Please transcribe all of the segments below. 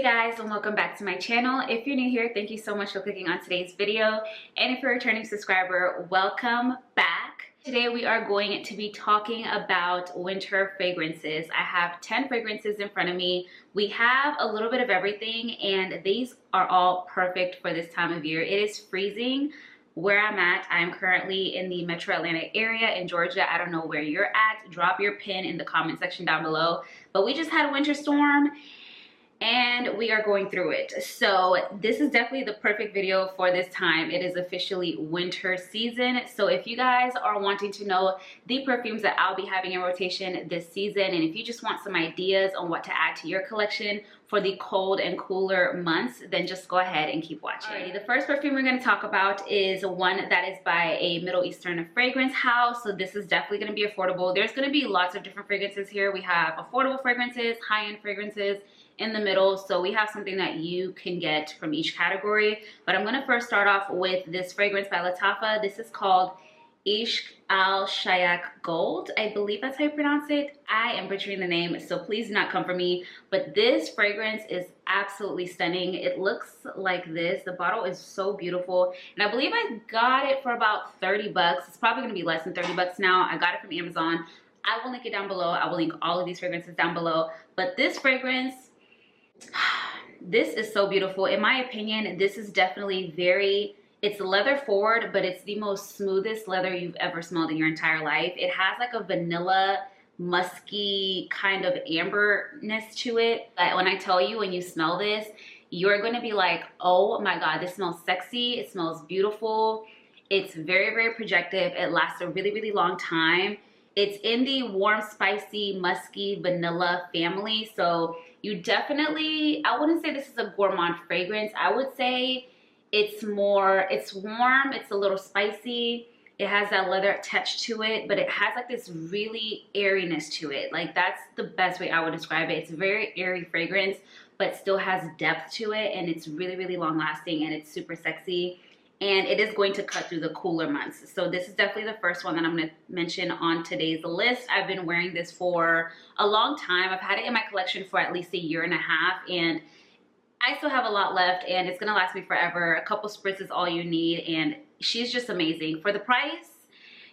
guys, and welcome back to my channel. If you're new here, thank you so much for clicking on today's video, and if you're a returning subscriber, welcome back. Today we are going to be talking about winter fragrances. I have 10 fragrances in front of me. We have a little bit of everything, and these are all perfect for this time of year. It is freezing where I'm at. I'm currently in the Metro Atlanta area in Georgia. I don't know where you're at. Drop your pin in the comment section down below. But we just had a winter storm and we are going through it. So this is definitely the perfect video for this time. It is officially winter season. So if you guys are wanting to know the perfumes that I'll be having in rotation this season, and if you just want some ideas on what to add to your collection for the cold and cooler months, then just go ahead and keep watching. Alrighty, the first perfume we're going to talk about is one that is by a Middle Eastern fragrance house. So this is definitely going to be affordable. There's going to be lots of different fragrances here. We have affordable fragrances, high-end fragrances in the middle, so we have something that you can get from each category. But I'm going to first start off with this fragrance by Lattafa. This is called Ishq Al Shayak Gold. I believe that's how you pronounce it. I am butchering the name, so please do not come for me. But this fragrance is absolutely stunning. It looks like this. The bottle is so beautiful, and I believe I got it for about 30 bucks. It's probably going to be less than 30 bucks now. I got it from Amazon. I will link it down below. I will link all of these fragrances down below. But this fragrance, this is so beautiful. In my opinion, this is definitely it's leather forward, but it's the most smoothest leather you've ever smelled in your entire life. It has like a vanilla, musky kind of amberness to it. But when I tell you, when you smell this, you're going to be like, oh my God, this smells sexy. It smells beautiful. It's very, very projective. It lasts a really, really long time. It's in the warm, spicy, musky, vanilla family. So you definitely, I wouldn't say this is a gourmand fragrance. I would say it's warm, it's a little spicy. It has that leather attached to it, but it has like this really airiness to it. Like, that's the best way I would describe it. It's a very airy fragrance, but still has depth to it, and it's really, really long lasting, and it's super sexy. And it is going to cut through the cooler months. So this is definitely the first one that I'm going to mention on today's list. I've been wearing this for a long time. I've had it in my collection for at least a year and a half, and I still have a lot left, and it's going to last me forever. A couple spritz is all you need, and she's just amazing. For the price,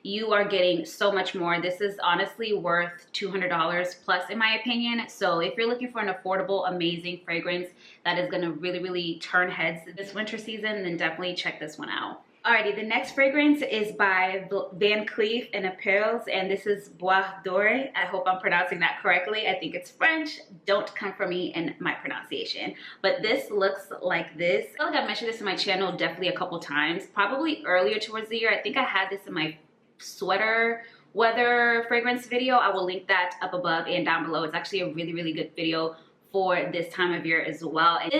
you are getting so much more. This is honestly worth $200 plus in my opinion. So if you're looking for an affordable, amazing fragrance that is gonna really, really turn heads this winter season, then definitely check this one out. Alrighty, the next fragrance is by Van Cleef and Apparels, and this is Bois d'Or. I hope I'm pronouncing that correctly. I think it's French. Don't come for me in my pronunciation. But this looks like this. I feel like I've mentioned this in my channel definitely a couple times, probably earlier towards the year. I think I had this in my sweater weather fragrance video. I will link that up above and down below. It's actually a really, really good video for this time of year as well. And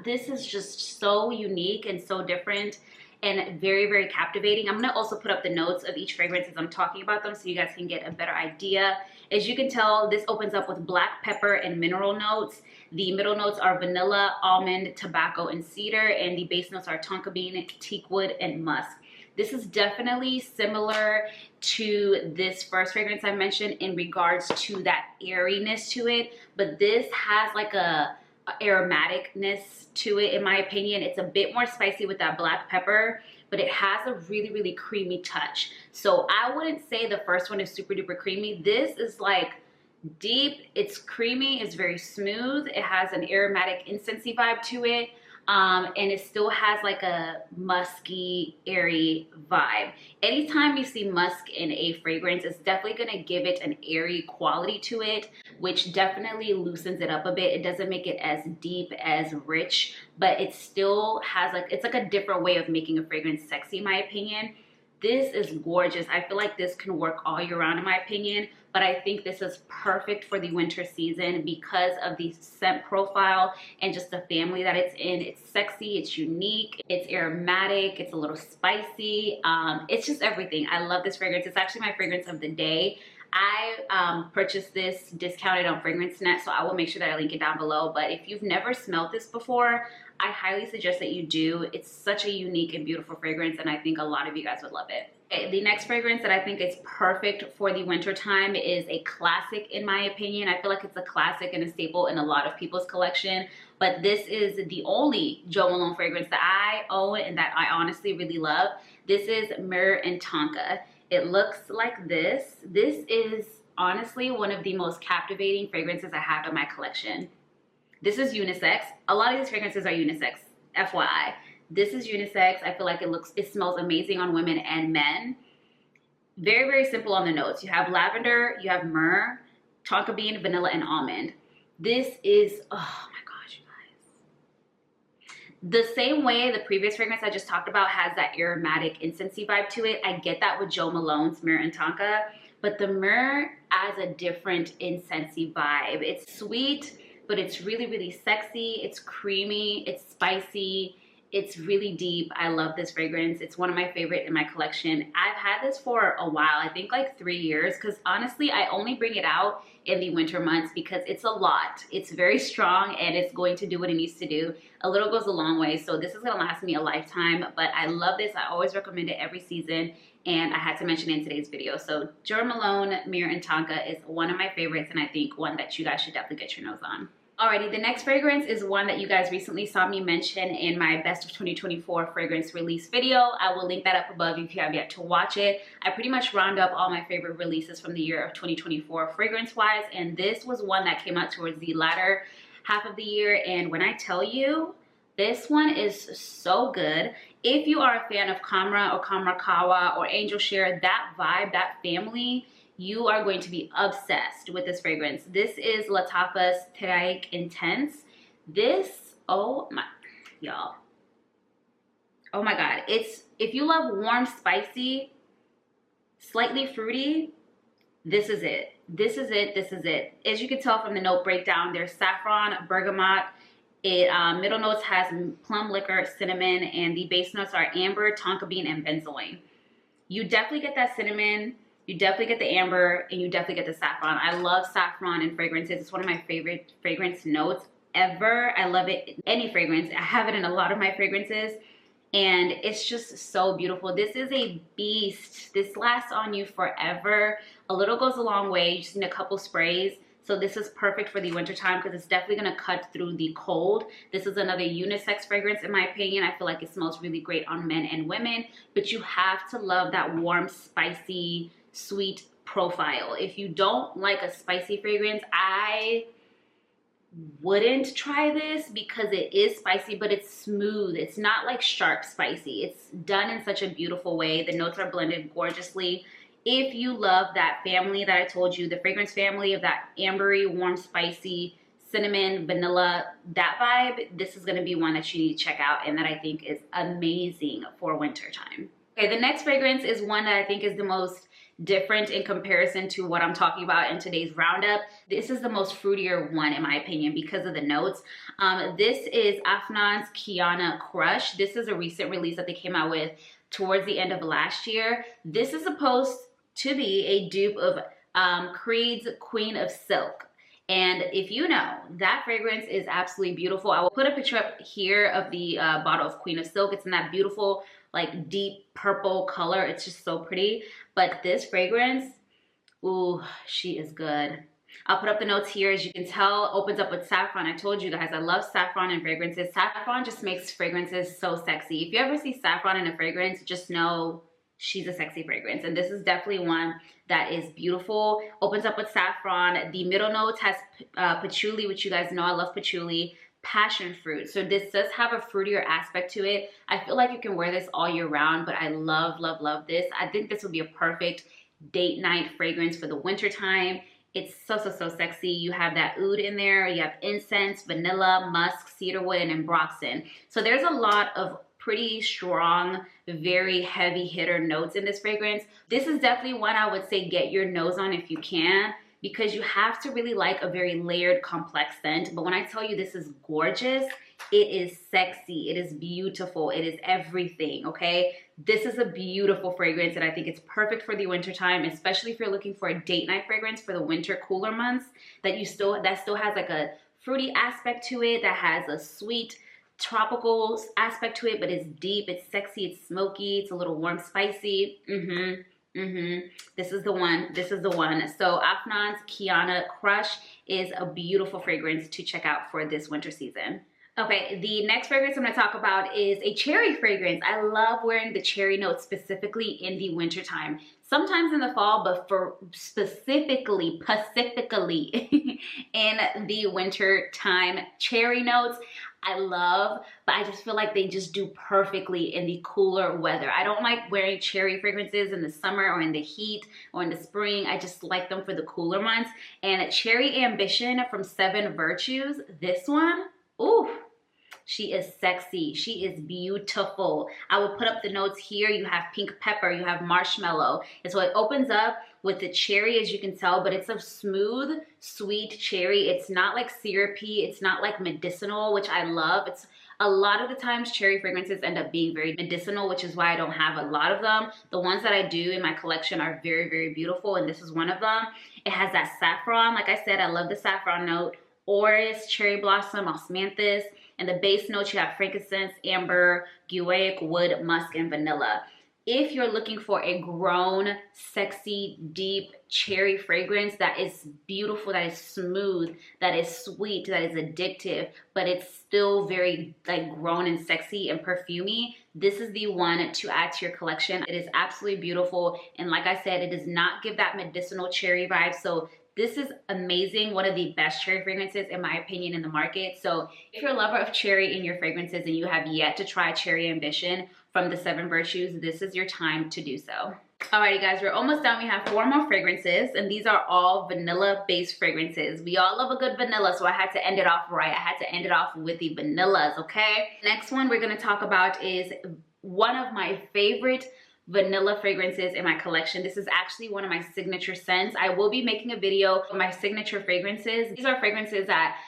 this is just so unique and so different and very, very captivating. I'm gonna also put up the notes of each fragrance as I'm talking about them so you guys can get a better idea. As you can tell, this opens up with black pepper and mineral notes. The middle notes are vanilla, almond, tobacco, and cedar, and the base notes are tonka bean, teak wood, and musk. This is definitely similar to this first fragrance I mentioned in regards to that airiness to it, but this has like a aromaticness to it. In my opinion, it's a bit more spicy with that black pepper, but it has a really, really creamy touch. So I wouldn't say the first one is super duper creamy. This is like deep, it's creamy, it's very smooth. It has an aromatic incensey vibe to it. And it still has like a musky, airy vibe. Anytime you see musk in a fragrance, it's definitely gonna give it an airy quality to it, which definitely loosens it up a bit. It doesn't make it as deep, as rich, but it still has like, it's like a different way of making a fragrance sexy in my opinion. This is gorgeous. I feel like this can work all year round in my opinion, but I think this is perfect for the winter season because of the scent profile and just the family that it's in. It's sexy, it's unique, it's aromatic, it's a little spicy. It's just everything. I love this fragrance. It's actually my fragrance of the day. I purchased this discounted on Fragrance Net, so I will make sure that I link it down below. But if you've never smelled this before, I highly suggest that you do. It's such a unique and beautiful fragrance, and I think a lot of you guys would love it. Okay, the next fragrance that I think is perfect for the winter time is a classic in my opinion. I feel like it's a classic and a staple in a lot of people's collection, but this is the only Jo Malone fragrance that I own and that I honestly really love. This is Myrrh and Tonka. It looks like this. This is honestly one of the most captivating fragrances I have in my collection. This is unisex. A lot of these fragrances are unisex, FYI. This is unisex. I feel like it smells amazing on women and men. Very, very simple on the notes. You have lavender, you have myrrh, tonka bean, vanilla, and almond. This is, oh my gosh, you guys. The same way the previous fragrance I just talked about has that aromatic incensey vibe to it. I get that with Jo Malone's Myrrh and Tonka, but the myrrh adds a different incensey vibe. It's sweet, but it's really, really sexy. It's creamy, it's spicy. It's really deep. I love this fragrance. It's one of my favorite in my collection. I've had this for a while, I think like 3 years, because honestly, I only bring it out in the winter months because it's a lot. It's very strong and it's going to do what it needs to do. A little goes a long way, so this is gonna last me a lifetime, but I love this. I always recommend it every season, and I had to mention it in today's video. So Jo Malone Myrrh and Tonka is one of my favorites, and I think one that you guys should definitely get your nose on. Alrighty, the next fragrance is one that you guys recently saw me mention in my Best of 2024 fragrance release video. I will link that up above if you have yet to watch it. I pretty much round up all my favorite releases from the year of 2024 fragrance-wise, and this was one that came out towards the latter half of the year, and when I tell you, this one is so good. If you are a fan of Kamra or Kamra Kawa or Angel Share, that vibe, that family, you are going to be obsessed with this fragrance. This is Lattafa's Tik Intense. This, oh my, y'all. Oh my God. It's, if you love warm, spicy, slightly fruity, this is it. This is it, this is it. As you can tell from the note breakdown, there's saffron, bergamot. Middle notes has plum liquor, cinnamon, and the base notes are amber, tonka bean, and benzoin. You definitely get that cinnamon. You definitely get the amber, and you definitely get the saffron. I love saffron in fragrances. It's one of my favorite fragrance notes ever. I love it in any fragrance. I have it in a lot of my fragrances, and it's just so beautiful. This is a beast. This lasts on you forever. A little goes a long way. You just need a couple sprays. So this is perfect for the wintertime because it's definitely gonna cut through the cold. This is another unisex fragrance in my opinion. I feel like it smells really great on men and women, but you have to love that warm, spicy, sweet profile. If you don't like a spicy fragrance, I wouldn't try this because it is spicy, but it's smooth. It's not like sharp spicy. It's done in such a beautiful way. The notes are blended gorgeously. If you love that family that I told you, the fragrance family of that ambery, warm, spicy, cinnamon, vanilla, that vibe, this is gonna be one that you need to check out and that I think is amazing for winter time. Okay, the next fragrance is one that I think is the most different in comparison to what I'm talking about in today's roundup. This is the most fruitier one in my opinion because of the notes. This is Afnan's Kiana Crush. This is a recent release that they came out with towards the end of last year. This is supposed to be a dupe of Creed's Queen of Silk. And if you know, that fragrance is absolutely beautiful. I will put a picture up here of the bottle of Queen of Silk. It's in that beautiful, like deep purple color. It's just so pretty. But this fragrance, ooh, she is good. I'll put up the notes here. As you can tell, opens up with saffron. I told you guys, I love saffron in fragrances. Saffron just makes fragrances so sexy. If you ever see saffron in a fragrance, just know she's a sexy fragrance. And this is definitely one that is beautiful. Opens up with saffron. The middle notes has patchouli, which you guys know I love patchouli. Passion fruit. So this does have a fruitier aspect to it. I feel like you can wear this all year round, but I love, love, love this. I think this would be a perfect date night fragrance for the winter time. It's so, so, so sexy. You have that oud in there. You have incense, vanilla, musk, cedarwood, and ambroxan. So there's a lot of pretty strong, very heavy hitter notes in this fragrance. This is definitely one I would say get your nose on if you can, because you have to really like a very layered, complex scent. But when I tell you this is gorgeous, it is sexy, it is beautiful, it is everything, okay? This is a beautiful fragrance and I think it's perfect for the winter time, especially if you're looking for a date night fragrance for the winter cooler months that still has like a fruity aspect to it, that has a sweet tropical aspect to it, but it's deep, it's sexy, it's smoky, it's a little warm, spicy. This is the one. This is the one. So Afnan's Kiana Crush is a beautiful fragrance to check out for this winter season. Okay, the next fragrance I'm going to talk about is a cherry fragrance. I love wearing the cherry notes specifically in the winter time. Sometimes in the fall, but for specifically in the winter time, cherry notes I love, but I just feel like they just do perfectly in the cooler weather. I don't like wearing cherry fragrances in the summer or in the heat or in the spring. I just like them for the cooler months. And Cherry Ambition from Seven Virtues, this one, ooh, she is sexy. She is beautiful. I will put up the notes here. You have pink pepper, you have marshmallow. And so it opens up with the cherry, as you can tell, but it's a smooth, sweet cherry. It's not like syrupy. It's not like medicinal, which I love. It's a lot of the times cherry fragrances end up being very medicinal, which is why I don't have a lot of them. The ones that I do in my collection are very, very beautiful, and this is one of them. It has that saffron. Like I said, I love the saffron note. Orris, cherry blossom, osmanthus. And the base notes, you have frankincense, amber, guaiac, wood, musk, and vanilla. If you're looking for a grown, sexy, deep cherry fragrance that is beautiful, that is smooth, that is sweet, that is addictive, but it's still very like grown and sexy and perfumey, this is the one to add to your collection. It is absolutely beautiful. And like I said, it does not give that medicinal cherry vibe. So this is amazing. One of the best cherry fragrances, in my opinion, in the market. So if you're a lover of cherry in your fragrances and you have yet to try Cherry Ambition from the Seven Virtues, this is your time to do so. Alrighty guys, we're almost done. We have 4 more fragrances, and these are all vanilla-based fragrances. We all love a good vanilla, so I had to end it off right. I had to end it off with the vanillas, okay? Next one we're gonna talk about is one of my favorite vanilla fragrances in my collection. This is actually one of my signature scents. I will be making a video of my signature fragrances. These are fragrances that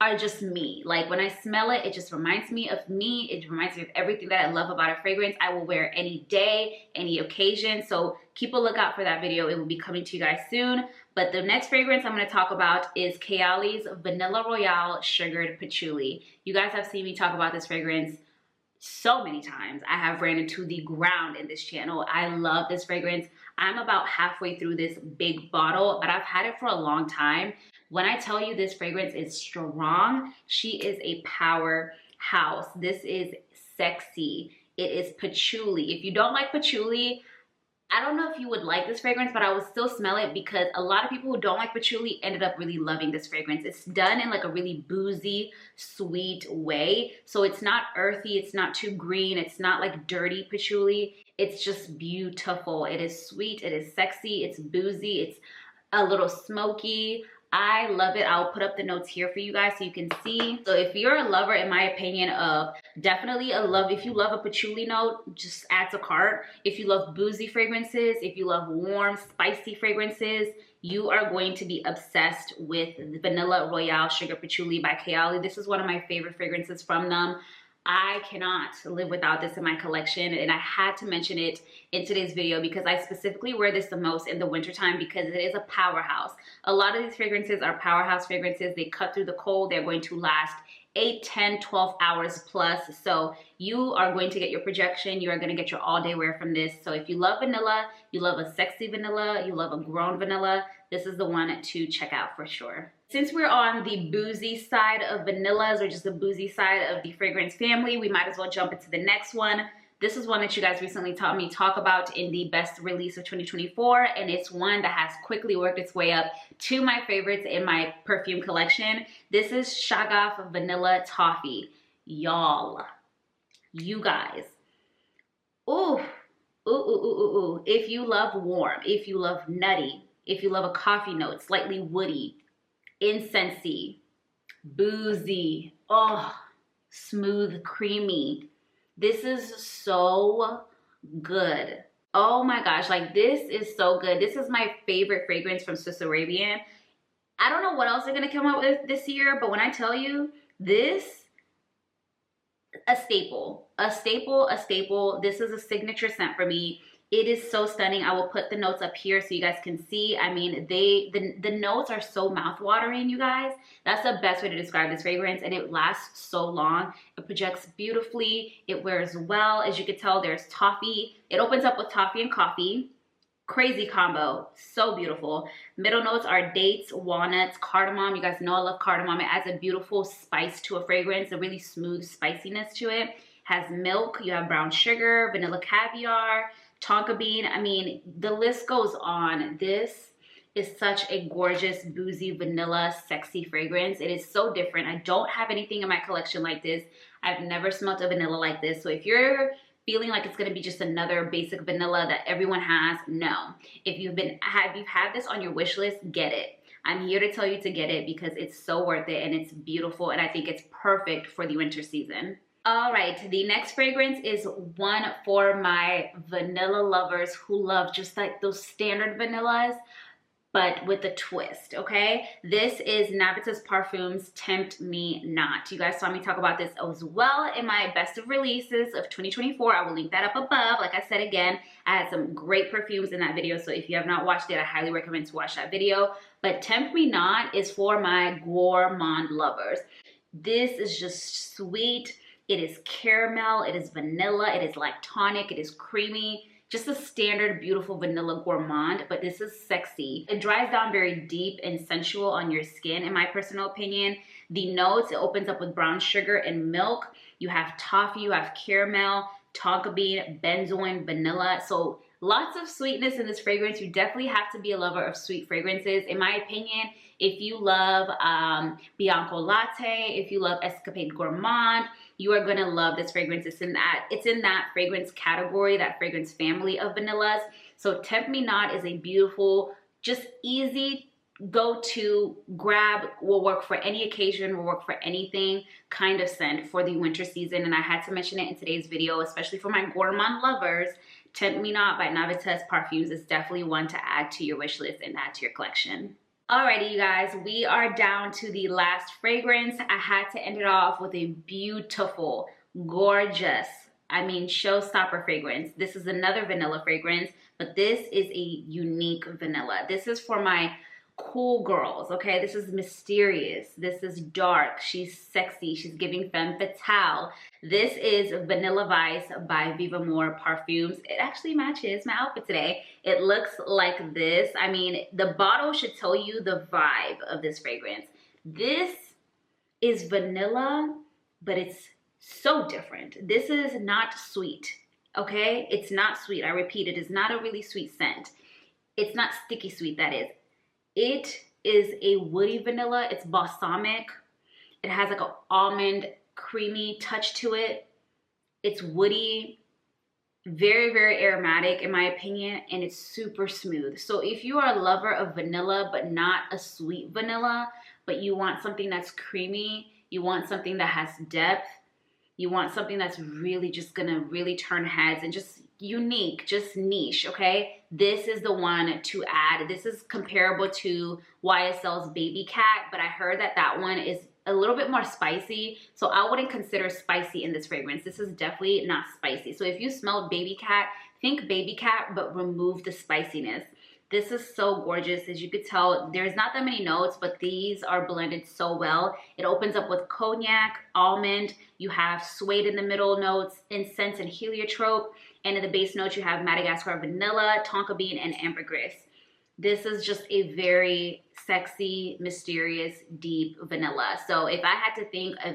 are just me. Like when I smell it, it just reminds me of me. It reminds me of everything that I love about a fragrance. I will wear any day, any occasion. So keep a lookout for that video. It will be coming to you guys soon. But the next fragrance I'm going to talk about is Kayali's Vanilla Royale Sugared Patchouli. You guys have seen me talk about this fragrance so many times. I have ran into the ground in this channel. I love this fragrance. I'm about halfway through this big bottle, but I've had it for a long time. When I tell you this fragrance is strong, she is a powerhouse. This is sexy. It is patchouli. If you don't like patchouli, I don't know if you would like this fragrance, but I would still smell it because a lot of people who don't like patchouli ended up really loving this fragrance. It's done in like a really boozy, sweet way. So it's not earthy, it's not too green, it's not like dirty patchouli. It's just beautiful. It is sweet, it is sexy, it's boozy, it's a little smoky. I love it. I'll put up the notes here for you guys so you can see. So if you're a lover, in my opinion, of definitely a love, if you love a patchouli note, just add to cart. If you love boozy fragrances, if you love warm, spicy fragrances, you are going to be obsessed with the Vanilla Royale Sugar Patchouli by Kayali. This is one of my favorite fragrances from them. I cannot live without this in my collection, and I had to mention it in today's video because I specifically wear this the most in the wintertime because it is a powerhouse. A lot of these fragrances are powerhouse fragrances. They cut through the cold. They're going to last 8, 10, 12 hours plus. So you are going to get your projection. You are going to get your all-day wear from this. So if you love vanilla, you love a sexy vanilla, you love a grown vanilla, this is the one to check out for sure. Since we're on the boozy side of vanillas, or just the boozy side of the fragrance family, we might as well jump into the next one. This is one that you guys recently taught me talk about in the best release of 2024, and it's one that has quickly worked its way up to my favorites in my perfume collection. This is Shagaf Vanilla Toffee. Y'all, you guys, ooh, ooh, ooh, ooh, ooh, ooh. If you love warm, if you love nutty, if you love a coffee note, slightly woody, incensey, boozy, oh, smooth, creamy. This is so good. Oh my gosh, like this is so good. This is my favorite fragrance from Swiss Arabian. I don't know what else they're gonna come out with this year, but when I tell you this, a staple, a staple, a staple. This is a signature scent for me. It is so stunning. I will put the notes up here so you guys can see. I mean, the notes are so mouth-watering, you guys. That's the best way to describe this fragrance, and it lasts so long. It projects beautifully. It wears well. As you can tell, there's toffee. It opens up with toffee and coffee. Crazy combo, so beautiful. Middle notes are dates, walnuts, cardamom. You guys know I love cardamom. It adds a beautiful spice to a fragrance, a really smooth spiciness to it. Has milk, you have brown sugar, vanilla caviar, tonka bean. I mean, the list goes on. This is such a gorgeous, boozy, vanilla, sexy fragrance. It is so different. I don't have anything in my collection like this. I've never smelled a vanilla like this. So if you're feeling like it's gonna be just another basic vanilla that everyone has, no. If you've had this on your wish list, get it. I'm here to tell you to get it because it's so worth it and it's beautiful, and I think it's perfect for the winter season. All right, the next fragrance is one for my vanilla lovers who love just like those standard vanillas, but with a twist, okay? This is NAVUS Parfums Tempme Not. You guys saw me talk about this as well in my best of releases of 2024. I will link that up above. Like I said again, I had some great perfumes in that video, so if you have not watched it, I highly recommend to watch that video. But Tempme Not is for my gourmand lovers. This is just sweet. It is caramel, it is vanilla, it is lactonic, it is creamy. Just a standard beautiful vanilla gourmand, but this is sexy. It dries down very deep and sensual on your skin, in my personal opinion. The notes, it opens up with brown sugar and milk. You have toffee, you have caramel, tonka bean, benzoin, vanilla. So lots of sweetness in this fragrance. You definitely have to be a lover of sweet fragrances. In my opinion, if you love Bianco Latte, if you love Escapade Gourmand, you are gonna love this fragrance. It's in that fragrance category, that fragrance family of vanillas. So Tempme Not is a beautiful, just easy go-to grab, will work for any occasion, will work for anything kind of scent for the winter season. And I had to mention it in today's video, especially for my gourmand lovers. Tempme Not by NAVUS Parfums is definitely one to add to your wish list and add to your collection. Alrighty, you guys, we are down to the last fragrance. I had to end it off with a beautiful, gorgeous, I mean, showstopper fragrance. This is another vanilla fragrance, but this is a unique vanilla. This is for my cool girls, okay? This is mysterious. This is dark. She's sexy. She's giving femme fatale. This is Vanilla Vice by Vivamore Parfums. It actually matches my outfit today. It looks like this. I mean, the bottle should tell you the vibe of this fragrance. This is vanilla, but it's so different. This is not sweet, okay? It's not sweet. I repeat, it is not a really sweet scent. It's not sticky sweet, that is. It is a woody vanilla. It's balsamic. It has like an almond creamy touch to it. It's woody, very, very aromatic in my opinion, and it's super smooth. So if you are a lover of vanilla, but not a sweet vanilla, but you want something that's creamy, you want something that has depth, you want something that's really just gonna really turn heads and just unique, just niche, okay? This is the one to add. This is comparable to YSL's Baby Cat, but I heard that that one is a little bit more spicy, so I wouldn't consider spicy in this fragrance. This is definitely not spicy. So if you smell Baby Cat, think Baby Cat, but remove the spiciness. This is so gorgeous. As you could tell, there's not that many notes, but these are blended so well. It opens up with cognac, almond, you have suede in the middle notes, incense and heliotrope, and in the base notes you have Madagascar vanilla, tonka bean, and ambergris. This is just a very sexy, mysterious, deep vanilla. So if I had to think of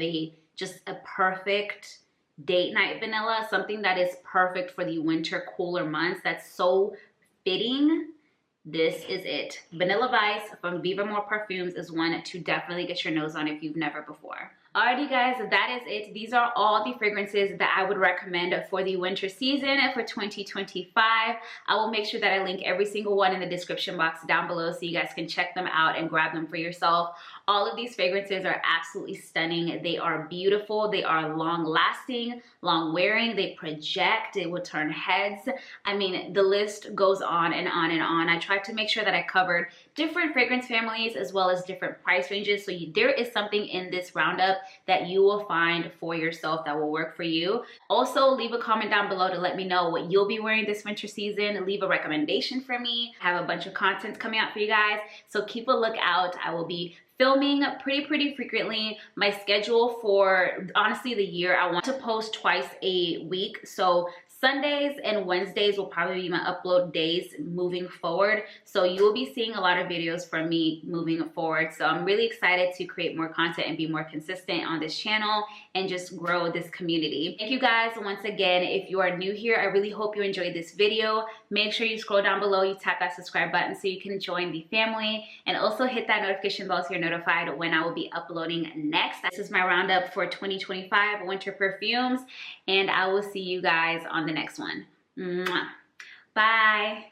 just a perfect date night vanilla, something that is perfect for the winter cooler months, that's so fitting, this is it. Vanilla Vice from Vivamore Parfums is one to definitely get your nose on if you've never before. Alrighty guys, that is it. These are all the fragrances that I would recommend for the winter season for 2025. I will make sure that I link every single one in the description box down below so you guys can check them out and grab them for yourself. All of these fragrances are absolutely stunning. They are beautiful. They are long lasting, long wearing. They project. They will turn heads. I mean, the list goes on and on and on. I tried to make sure that I covered different fragrance families as well as different price ranges. So there is something in this roundup that you will find for yourself that will work for you. Also, leave a comment down below to let me know what you'll be wearing this winter season. Leave a recommendation for me. I have a bunch of content coming out for you guys, so keep a lookout. I will be filming pretty frequently. My schedule for honestly the year, I want to post twice a week. So Sundays and Wednesdays will probably be my upload days moving forward. So you will be seeing a lot of videos from me moving forward. So I'm really excited to create more content and be more consistent on this channel and just grow this community. Thank you guys once again. If you are new here, I really hope you enjoyed this video. Make sure you scroll down below, you tap that subscribe button so you can join the family, and also hit that notification bell so you're notified when I will be uploading next. This is my roundup for 2025 winter perfumes, and I will see you guys on the next one. Mwah. Bye.